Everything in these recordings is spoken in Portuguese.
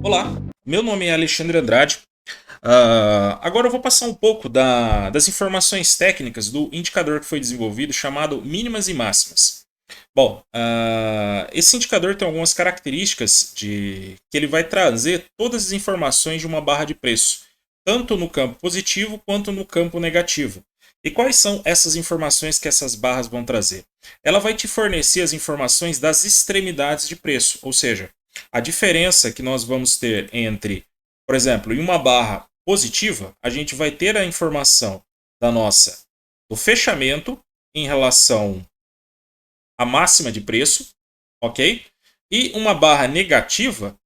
Olá, meu nome é Alexandre Andrade. Agora eu vou passar um pouco das informações técnicas do indicador que foi desenvolvido chamado mínimas e máximas. Bom, esse indicador tem algumas características que ele vai trazer todas as informações de uma barra de preço, tanto no campo positivo quanto no campo negativo. E quais são essas informações que essas barras vão trazer? Ela vai te fornecer as informações das extremidades de preço, ou seja, a diferença que nós vamos ter entre, por exemplo, em uma barra positiva, a gente vai ter a informação do fechamento em relação à máxima de preço, ok? E uma barra negativa,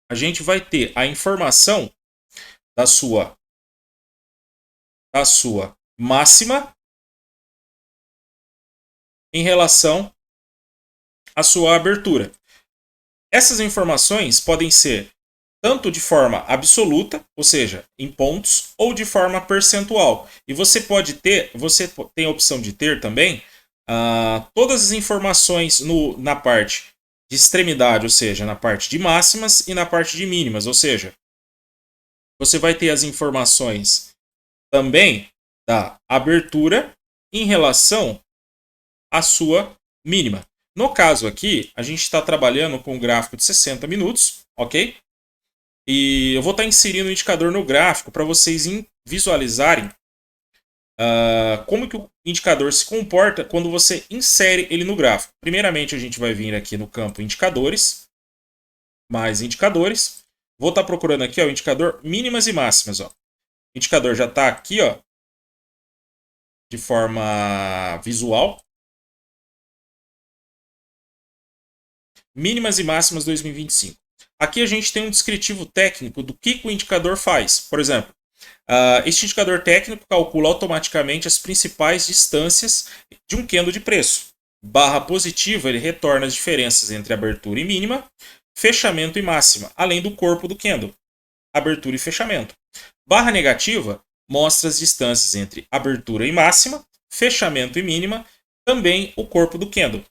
a gente vai ter a informação da sua máxima em relação à sua abertura. Essas informações podem ser tanto de forma absoluta, ou seja, em pontos, ou de forma percentual. E você tem a opção de ter também todas as informações na parte de extremidade, ou seja, na parte de máximas e na parte de mínimas, ou seja, você vai ter as informações também da abertura em relação à sua mínima. No caso aqui, a gente está trabalhando com um gráfico de 60 minutos, ok? E eu vou estar inserindo o indicador no gráfico para vocês visualizarem como que o indicador se comporta quando você insere ele no gráfico. Primeiramente, a gente vai vir aqui no campo indicadores, mais indicadores. Vou estar procurando aqui o indicador mínimas e máximas. Ó. O indicador já está aqui de forma visual. Mínimas e máximas 2025. Aqui a gente tem um descritivo técnico do que o indicador faz. Por exemplo, este indicador técnico calcula automaticamente as principais distâncias de um candle de preço. Barra positiva, ele retorna as diferenças entre abertura e mínima, fechamento e máxima, além do corpo do candle, abertura e fechamento. Barra negativa mostra as distâncias entre abertura e máxima, fechamento e mínima, também o corpo do candle.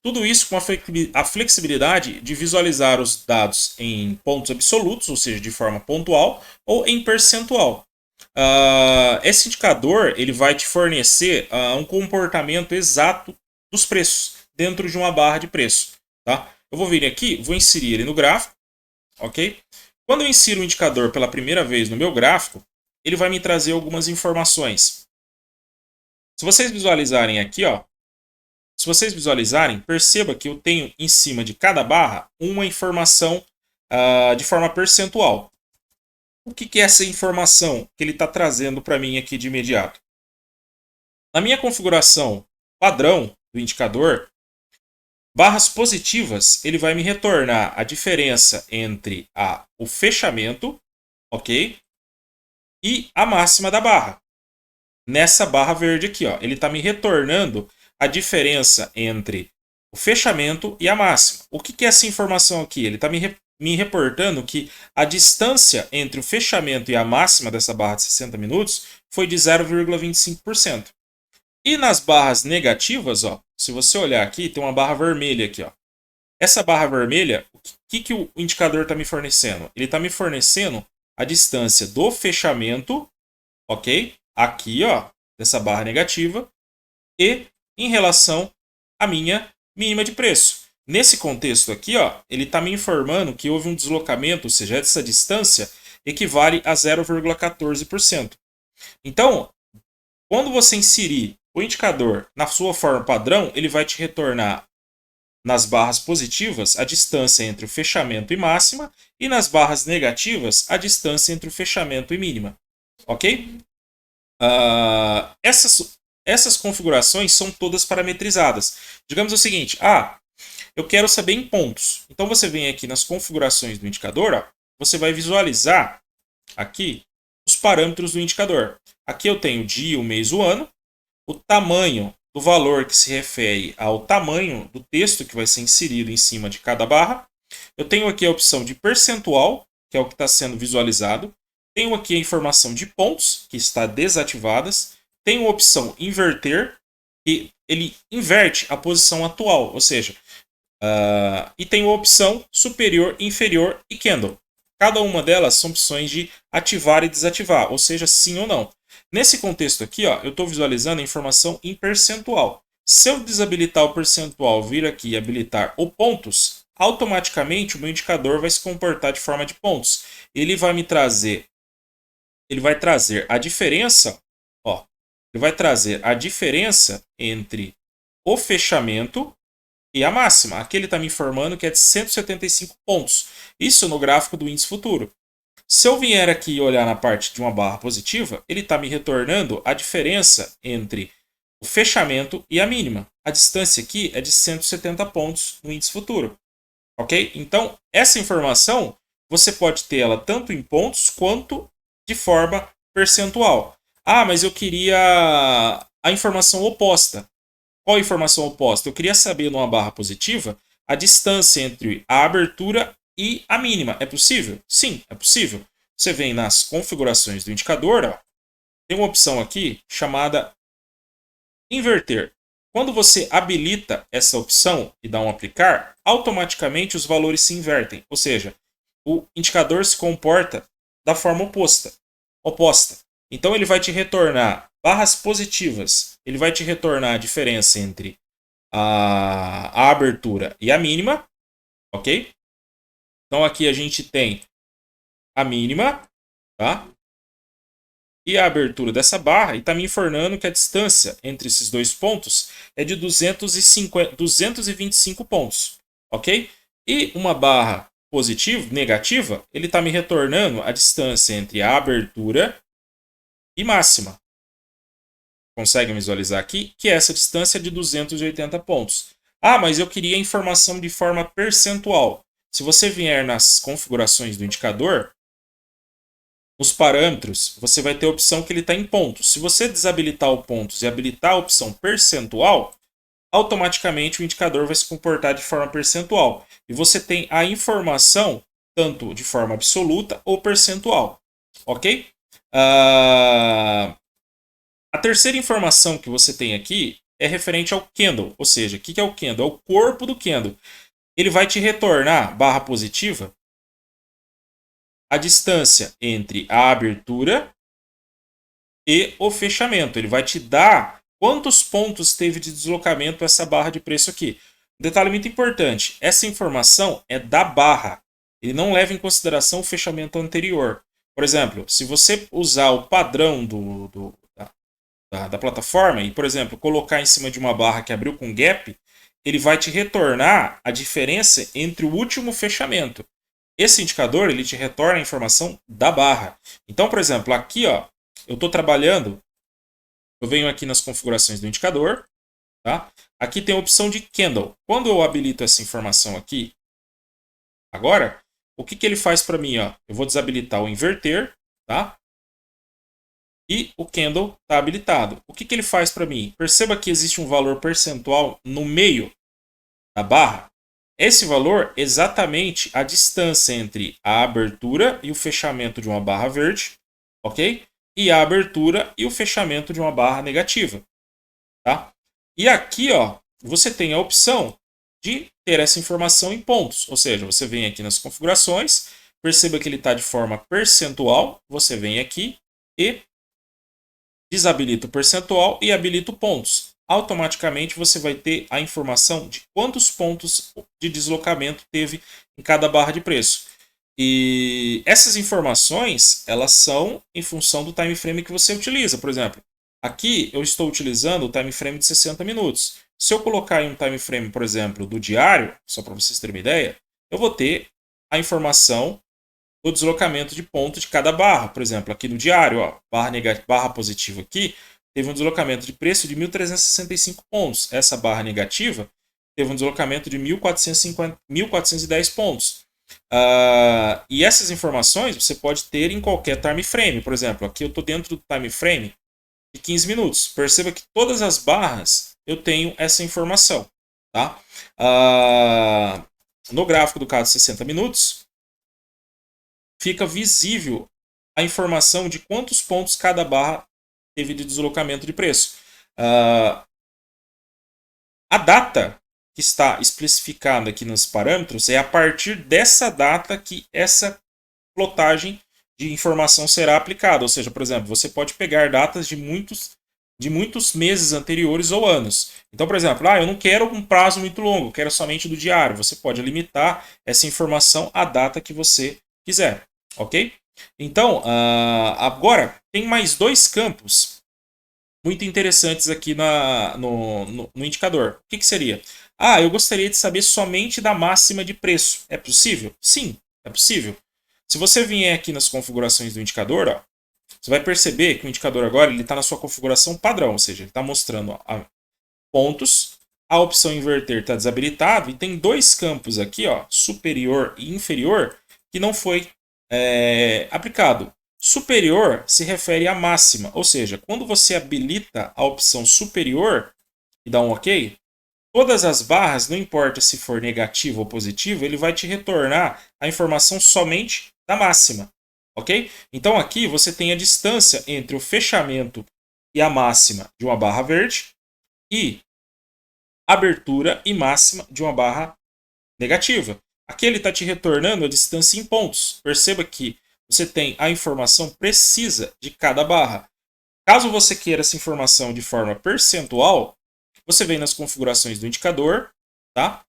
Tudo isso com a flexibilidade de visualizar os dados em pontos absolutos, ou seja, de forma pontual, ou em percentual. Esse indicador ele vai te fornecer um comportamento exato dos preços dentro de uma barra de preço. Tá? Eu vou vir aqui, vou inserir ele no gráfico. Ok? Quando eu insiro o indicador pela primeira vez no meu gráfico, ele vai me trazer algumas informações. Se vocês visualizarem aqui, se vocês visualizarem, perceba que eu tenho em cima de cada barra uma informação de forma percentual. O que é essa informação que ele está trazendo para mim aqui de imediato? Na minha configuração padrão do indicador, barras positivas, ele vai me retornar a diferença entre o fechamento, ok? E a máxima da barra. Nessa barra verde aqui, ele está me retornando a diferença entre o fechamento e a máxima. O que é essa informação aqui? Ele está me reportando que a distância entre o fechamento e a máxima dessa barra de 60 minutos foi de 0,25%. E nas barras negativas, se você olhar aqui, tem uma barra vermelha aqui. Essa barra vermelha, o que o indicador está me fornecendo? Ele está me fornecendo a distância do fechamento, ok? Aqui, dessa barra negativa, e em relação à minha mínima de preço. Nesse contexto aqui, ele está me informando que houve um deslocamento, ou seja, essa distância equivale a 0,14%. Então, quando você inserir o indicador na sua forma padrão, ele vai te retornar nas barras positivas a distância entre o fechamento e máxima e nas barras negativas a distância entre o fechamento e mínima. Ok? Essas configurações são todas parametrizadas. Digamos o seguinte, eu quero saber em pontos. Então você vem aqui nas configurações do indicador, você vai visualizar aqui os parâmetros do indicador. Aqui eu tenho o dia, o mês, o ano, o tamanho do valor que se refere ao tamanho do texto que vai ser inserido em cima de cada barra. Eu tenho aqui a opção de percentual, que é o que está sendo visualizado. Tenho aqui a informação de pontos, que está desativadas. Tenho a opção inverter, que ele inverte a posição atual, ou seja, E tem a opção superior, inferior e candle. Cada uma delas são opções de ativar e desativar, ou seja, sim ou não. Nesse contexto aqui, ó, eu estou visualizando a informação em percentual. Se eu desabilitar o percentual, vir aqui e habilitar o pontos, automaticamente o meu indicador vai se comportar de forma de pontos. Ele vai trazer a diferença, ó, ele vai trazer a diferença entre o fechamento e a máxima. Aqui ele está me informando que é de 175 pontos. Isso no gráfico do índice futuro. Se eu vier aqui e olhar na parte de uma barra positiva, ele está me retornando a diferença entre o fechamento e a mínima. A distância aqui é de 170 pontos no índice futuro. Ok? Então, essa informação, você pode ter ela tanto em pontos quanto de forma percentual. Ah, mas eu queria a informação oposta. Qual a informação oposta? Eu queria saber numa barra positiva a distância entre a abertura e a mínima. É possível? Sim, é possível. Você vem nas configurações do indicador, ó, tem uma opção aqui chamada inverter. Quando você habilita essa opção e dá um aplicar, automaticamente os valores se invertem. Ou seja, o indicador se comporta da forma oposta. Então ele vai te retornar barras positivas. Ele vai te retornar a diferença entre a abertura e a mínima. Ok? Então aqui a gente tem a mínima, tá? E a abertura dessa barra, e está me informando que a distância entre esses dois pontos é de 225 pontos, ok? E uma barra positiva, negativa, ele está me retornando a distância entre a abertura e máxima. Consegue visualizar aqui que essa distância é de 280 pontos. Ah, mas eu queria a informação de forma percentual. Se você vier nas configurações do indicador, nos parâmetros, você vai ter a opção que ele está em pontos. Se você desabilitar o pontos e habilitar a opção percentual, automaticamente o indicador vai se comportar de forma percentual. E você tem a informação tanto de forma absoluta ou percentual. Ok? A terceira informação que você tem aqui é referente ao candle. Ou seja, o que é o candle? É o corpo do candle. Ele vai te retornar barra positiva a distância entre a abertura e o fechamento. Ele vai te dar quantos pontos teve de deslocamento essa barra de preço aqui. Um detalhe muito importante, essa informação é da barra. Ele não leva em consideração o fechamento anterior. Por exemplo, se você usar o padrão da plataforma e, por exemplo, colocar em cima de uma barra que abriu com gap, ele vai te retornar a diferença entre o último fechamento. Esse indicador ele te retorna a informação da barra. Então, por exemplo, aqui ó, eu estou trabalhando, eu venho aqui nas configurações do indicador, tá? Aqui tem a opção de candle. Quando eu habilito essa informação aqui, agora, o que ele faz para mim? Ó? Eu vou desabilitar o inverter, tá? E o candle está habilitado. O que ele faz para mim? Perceba que existe um valor percentual no meio da barra. Esse valor é exatamente a distância entre a abertura e o fechamento de uma barra verde, ok? E a abertura e o fechamento de uma barra negativa, tá? E aqui, ó, você tem a opção de ter essa informação em pontos, ou seja, você vem aqui nas configurações, perceba que ele está de forma percentual, você vem aqui e desabilita o percentual e habilita o pontos. Automaticamente você vai ter a informação de quantos pontos de deslocamento teve em cada barra de preço. E essas informações, elas são em função do time frame que você utiliza. Por exemplo, aqui eu estou utilizando o time frame de 60 minutos. Se eu colocar em um time frame, por exemplo, do diário, só para vocês terem uma ideia, eu vou ter a informação do deslocamento de ponto de cada barra. Por exemplo, aqui no diário, ó, barra positiva aqui, teve um deslocamento de preço de 1.365 pontos. Essa barra negativa teve um deslocamento de 1.410 pontos. E essas informações você pode ter em qualquer time frame. Por exemplo, aqui eu estou dentro do time frame de 15 minutos. Perceba que todas as barras eu tenho essa informação. Tá? No gráfico do caso 60 minutos, fica visível a informação de quantos pontos cada barra teve de deslocamento de preço. A data que está especificado aqui nos parâmetros é a partir dessa data que essa plotagem de informação será aplicada. Ou seja, por exemplo, você pode pegar datas de muitos meses anteriores ou anos. Então, por exemplo, eu não quero um prazo muito longo, eu quero somente do diário. Você pode limitar essa informação à data que você quiser, ok? Então, agora tem mais dois campos muito interessantes aqui no indicador. O que seria? Eu gostaria de saber somente da máxima de preço. É possível? Sim, é possível. Se você vier aqui nas configurações do indicador, ó, você vai perceber que o indicador agora está na sua configuração padrão, ou seja, ele está mostrando pontos, a opção inverter está desabilitado e tem dois campos aqui, ó, superior e inferior, que não foi aplicado. Superior se refere à máxima, ou seja, quando você habilita a opção superior e dá um OK, todas as barras, não importa se for negativo ou positivo, ele vai te retornar a informação somente da máxima, ok? Então aqui você tem a distância entre o fechamento e a máxima de uma barra verde e abertura e máxima de uma barra negativa. Aqui ele está te retornando a distância em pontos. Perceba que você tem a informação precisa de cada barra. Caso você queira essa informação de forma percentual, você vem nas configurações do indicador, tá?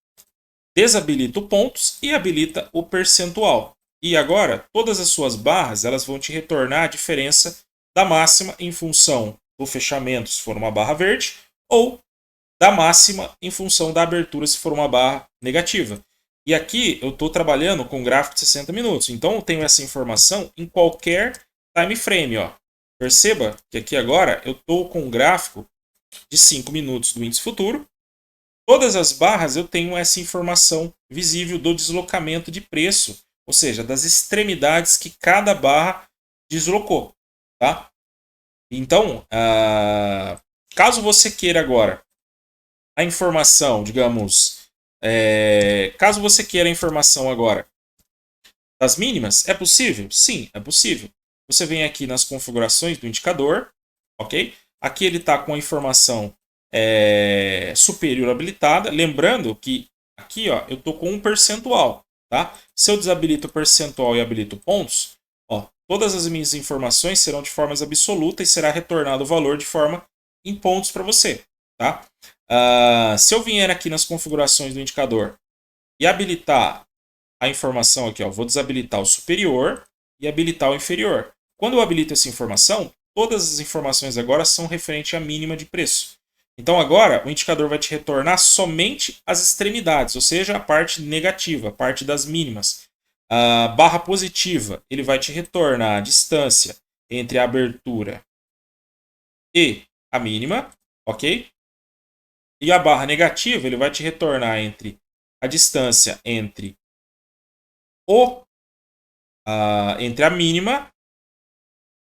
Desabilita o pontos e habilita o percentual. E agora, todas as suas barras elas vão te retornar a diferença da máxima em função do fechamento, se for uma barra verde, ou da máxima em função da abertura, se for uma barra negativa. E aqui eu estou trabalhando com um gráfico de 60 minutos, então eu tenho essa informação em qualquer time frame. Ó. Perceba que aqui agora eu estou com um gráfico de 5 minutos do índice futuro. Todas as barras eu tenho essa informação visível do deslocamento de preço, ou seja, das extremidades que cada barra deslocou. Tá? Então, caso você queira agora a informação, digamos, caso você queira a informação agora das mínimas, é possível? Sim, é possível. Você vem aqui nas configurações do indicador, ok? Aqui ele está com a informação superior habilitada. Lembrando que aqui ó, eu estou com um percentual. Tá? Se eu desabilito o percentual e habilito pontos, ó, todas as minhas informações serão de formas absolutas e será retornado o valor de forma em pontos para você. Tá? Se eu vier aqui nas configurações do indicador e habilitar a informação aqui, ó, vou desabilitar o superior e habilitar o inferior. Quando eu habilito essa informação, todas as informações agora são referentes à mínima de preço. Então agora o indicador vai te retornar somente as extremidades, ou seja, a parte negativa, a parte das mínimas. A barra positiva, ele vai te retornar a distância entre a abertura e a mínima, ok? E a barra negativa, ele vai te retornar entre a distância entre a mínima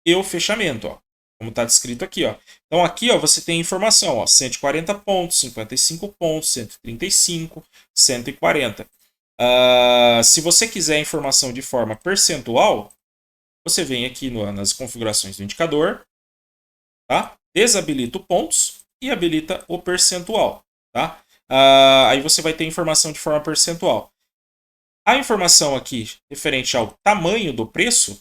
e o fechamento, ó, como está descrito aqui. Ó. Então aqui ó, você tem informação, ó, 140 pontos, 55 pontos, 135, 140. Se você quiser a informação de forma percentual, você vem aqui nas configurações do indicador, tá? Desabilita o pontos e habilita o percentual. Tá? Aí você vai ter informação de forma percentual. A informação aqui referente ao tamanho do preço,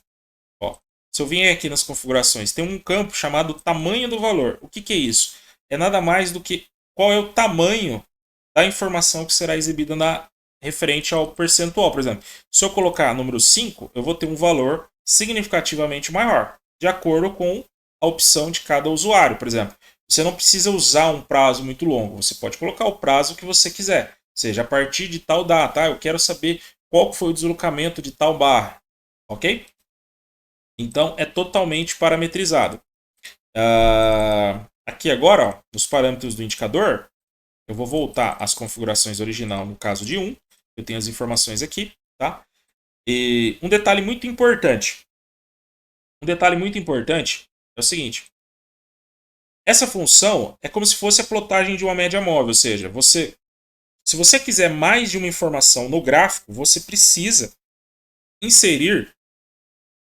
ó, se eu vier aqui nas configurações, tem um campo chamado tamanho do valor. O que é isso? É nada mais do que qual é o tamanho da informação que será exibida referente ao percentual. Por exemplo, se eu colocar número 5, eu vou ter um valor significativamente maior, de acordo com a opção de cada usuário. Por exemplo, você não precisa usar um prazo muito longo, você pode colocar o prazo que você quiser. Ou seja, a partir de tal data, eu quero saber qual foi o deslocamento de tal barra, ok? Então, é totalmente parametrizado. Aqui agora, ó, nos parâmetros do indicador, eu vou voltar às configurações original no caso de 1. Eu tenho as informações aqui, tá? E um detalhe muito importante. É o seguinte. Essa função é como se fosse a plotagem de uma média móvel, ou seja, se você quiser mais de uma informação no gráfico, você precisa inserir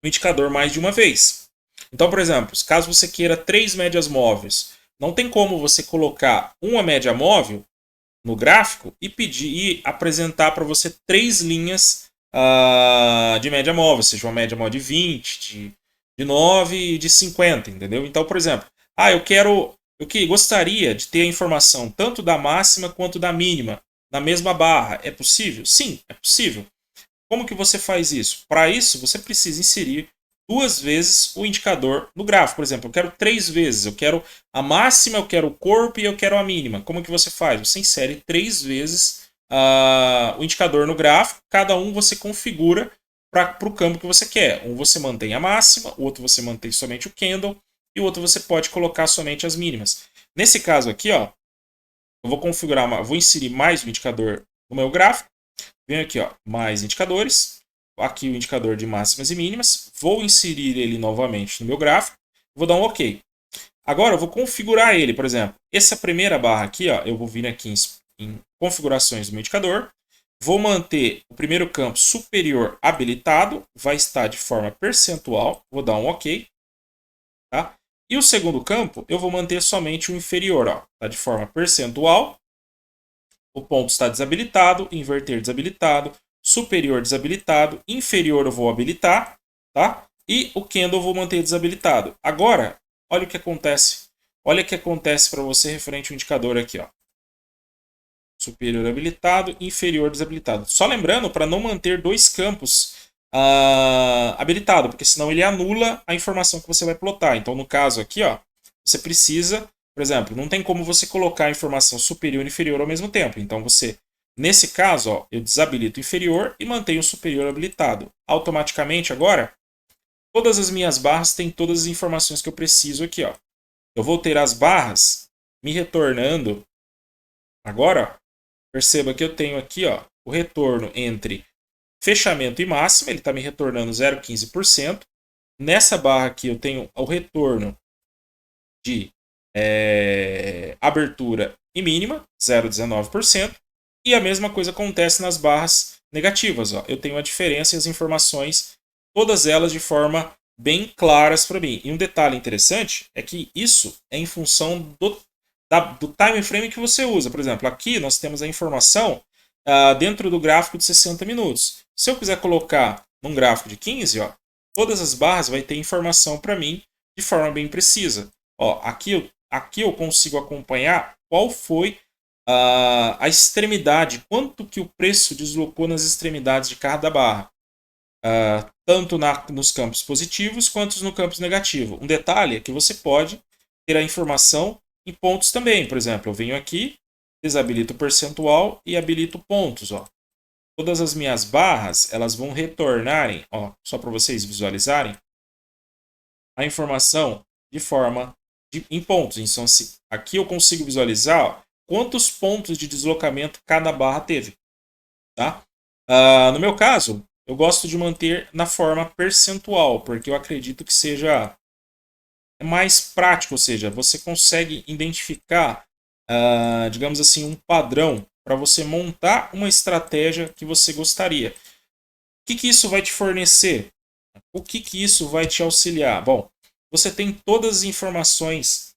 o indicador mais de uma vez. Então, por exemplo, caso você queira 3 médias móveis, não tem como você colocar uma média móvel no gráfico e pedir e apresentar para você 3 linhas de média móvel, ou seja, uma média móvel de 20, de 9 e de 50, entendeu? Então, por exemplo, gostaria de ter a informação tanto da máxima quanto da mínima na mesma barra. É possível? Sim, é possível. Como que você faz isso? Para isso, você precisa inserir 2 vezes o indicador no gráfico. Por exemplo, eu quero 3 vezes. Eu quero a máxima, eu quero o corpo e eu quero a mínima. Como que você faz? Você insere 3 vezes o indicador no gráfico. Cada um você configura para o campo que você quer. Um você mantém a máxima, o outro você mantém somente o candle e o outro você pode colocar somente as mínimas. Nesse caso aqui, ó, eu vou configurar, vou inserir mais um indicador no meu gráfico. Venho aqui, ó, mais indicadores. Aqui o indicador de máximas e mínimas. Vou inserir ele novamente no meu gráfico. Vou dar um OK. Agora eu vou configurar ele, por exemplo. Essa primeira barra aqui, ó, eu vou vir aqui em configurações do meu indicador. Vou manter o primeiro campo superior habilitado. Vai estar de forma percentual. Vou dar um OK. Tá? E o segundo campo eu vou manter somente o inferior. Está de forma percentual. O ponto está desabilitado, inverter desabilitado, superior desabilitado, inferior eu vou habilitar, tá? E o candle eu vou manter desabilitado. Agora, olha o que acontece. Olha o que acontece para você referente ao indicador aqui, ó. Superior habilitado, inferior desabilitado. Só lembrando para não manter 2 campos habilitados, porque senão ele anula a informação que você vai plotar. Então, no caso aqui, ó, você precisa... Por exemplo, não tem como você colocar a informação superior e inferior ao mesmo tempo. Então, nesse caso, ó, eu desabilito o inferior e mantenho o superior habilitado. Automaticamente, agora, todas as minhas barras têm todas as informações que eu preciso aqui. Ó. Eu vou ter as barras me retornando. Agora, ó, perceba que eu tenho aqui ó, o retorno entre fechamento e máxima. Ele está me retornando 0,15%. Nessa barra aqui eu tenho o retorno de abertura e mínima, 0,19%. E a mesma coisa acontece nas barras negativas. Ó. Eu tenho a diferença e as informações, todas elas de forma bem claras para mim. E um detalhe interessante é que isso é em função do time frame que você usa. Por exemplo, aqui nós temos a informação dentro do gráfico de 60 minutos. Se eu quiser colocar num gráfico de 15, ó, todas as barras vai ter informação para mim de forma bem precisa. Ó, aqui eu consigo acompanhar qual foi a extremidade, quanto que o preço deslocou nas extremidades de cada barra. Tanto nos campos positivos quanto nos campos negativos. Um detalhe é que você pode ter a informação em pontos também. Por exemplo, eu venho aqui, desabilito o percentual e habilito pontos. Ó. Todas as minhas barras elas vão retornarem, ó, só para vocês visualizarem, a informação de forma em pontos. Então, aqui eu consigo visualizar ó, quantos pontos de deslocamento cada barra teve. Tá? No meu caso, eu gosto de manter na forma percentual, porque eu acredito que seja mais prático, ou seja, você consegue identificar, digamos assim, um padrão para você montar uma estratégia que você gostaria. O que isso vai te fornecer? O que isso vai te auxiliar? Bom, você tem todas as informações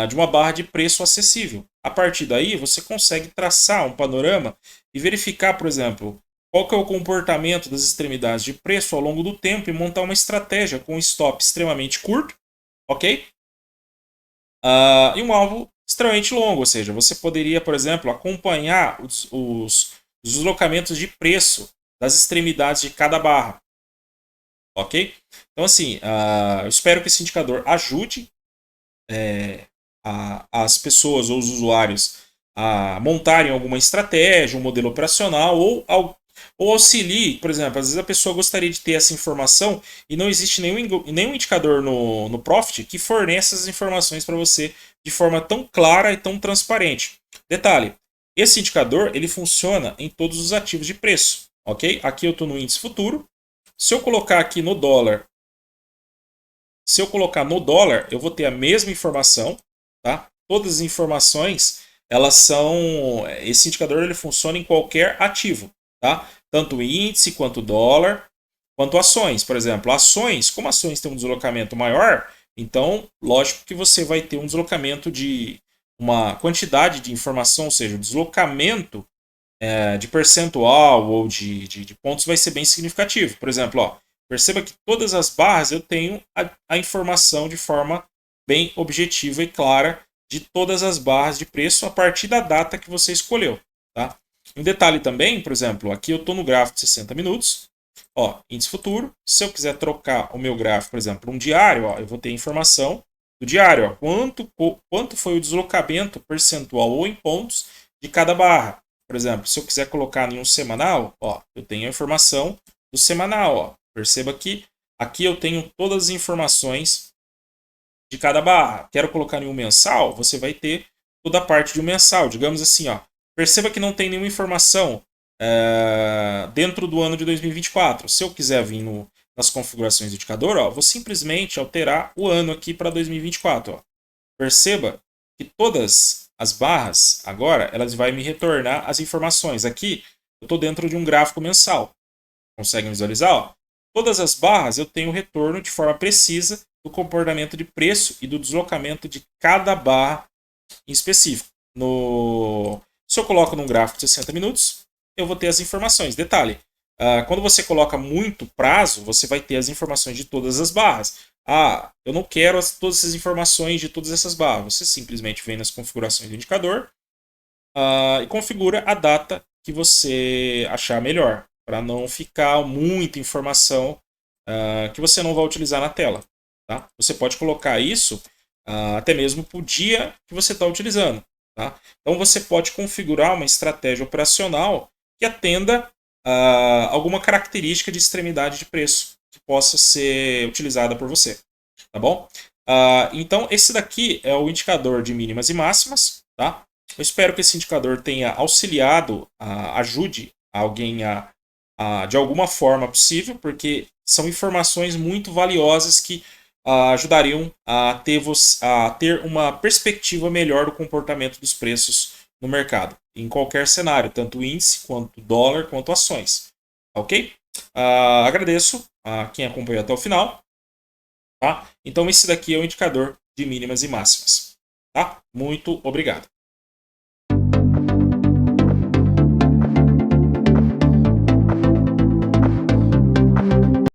de uma barra de preço acessível. A partir daí, você consegue traçar um panorama e verificar, por exemplo, qual que é o comportamento das extremidades de preço ao longo do tempo e montar uma estratégia com um stop extremamente curto, ok? E um alvo extremamente longo, ou seja, você poderia, por exemplo, acompanhar os deslocamentos de preço das extremidades de cada barra, ok? Então, assim, eu espero que esse indicador ajude as pessoas ou os usuários a montarem alguma estratégia, um modelo operacional ou auxilie, por exemplo, às vezes a pessoa gostaria de ter essa informação e não existe nenhum indicador no Profit que forneça essas informações para você de forma tão clara e tão transparente. Detalhe, esse indicador ele funciona em todos os ativos de preço, ok? Aqui eu estou no índice futuro. Se eu colocar aqui no dólar, eu vou ter a mesma informação, tá? Todas as informações, elas são... Esse indicador ele funciona em qualquer ativo, tá? Tanto o índice, quanto o dólar, quanto ações. Por exemplo, ações, como ações têm um deslocamento maior, então, lógico que você vai ter um deslocamento uma quantidade de informação, ou seja, o deslocamento de percentual ou de pontos vai ser bem significativo. Por exemplo, ó, perceba que todas as barras eu tenho a informação de forma bem objetiva e clara de todas as barras de preço a partir da data que você escolheu. Tá? Um detalhe também, por exemplo, aqui eu estou no gráfico de 60 minutos, ó, índice futuro. Se eu quiser trocar o meu gráfico, por exemplo, para um diário, ó, eu vou ter informação do diário, ó, quanto foi o deslocamento percentual ou em pontos de cada barra. Por exemplo, se eu quiser colocar em um semanal, ó, eu tenho a informação do semanal. Ó. Perceba que aqui eu tenho todas as informações de cada barra. Quero colocar em um mensal, você vai ter toda a parte de um mensal. Digamos assim, ó, perceba que não tem nenhuma informação dentro do ano de 2024. Se eu quiser vir nas configurações do indicador, ó, vou simplesmente alterar o ano aqui para 2024. Ó. Perceba que todas as barras, agora, elas vão me retornar as informações. Aqui, eu estou dentro de um gráfico mensal. Conseguem visualizar? Ó? Todas as barras eu tenho retorno de forma precisa do comportamento de preço e do deslocamento de cada barra em específico. Se eu coloco num gráfico de 60 minutos, eu vou ter as informações. Detalhe, quando você coloca muito prazo, você vai ter as informações de todas as barras. Eu não quero todas essas informações de todas essas barras. Você simplesmente vem nas configurações do indicador e configura a data que você achar melhor, para não ficar muita informação que você não vai utilizar na tela. Tá? Você pode colocar isso até mesmo para o dia que você está utilizando. Tá? Então você pode configurar uma estratégia operacional que atenda alguma característica de extremidade de preço que possa ser utilizada por você. Tá bom? Então esse daqui é o indicador de mínimas e máximas. Tá? Eu espero que esse indicador tenha auxiliado, ajude alguém de alguma forma possível, porque são informações muito valiosas que ajudariam a ter uma perspectiva melhor do comportamento dos preços no mercado, em qualquer cenário, tanto índice, quanto dólar, quanto ações. Ok? Agradeço a quem acompanhou até o final. Tá? Então esse daqui é o indicador de mínimas e máximas. Tá? Muito obrigado.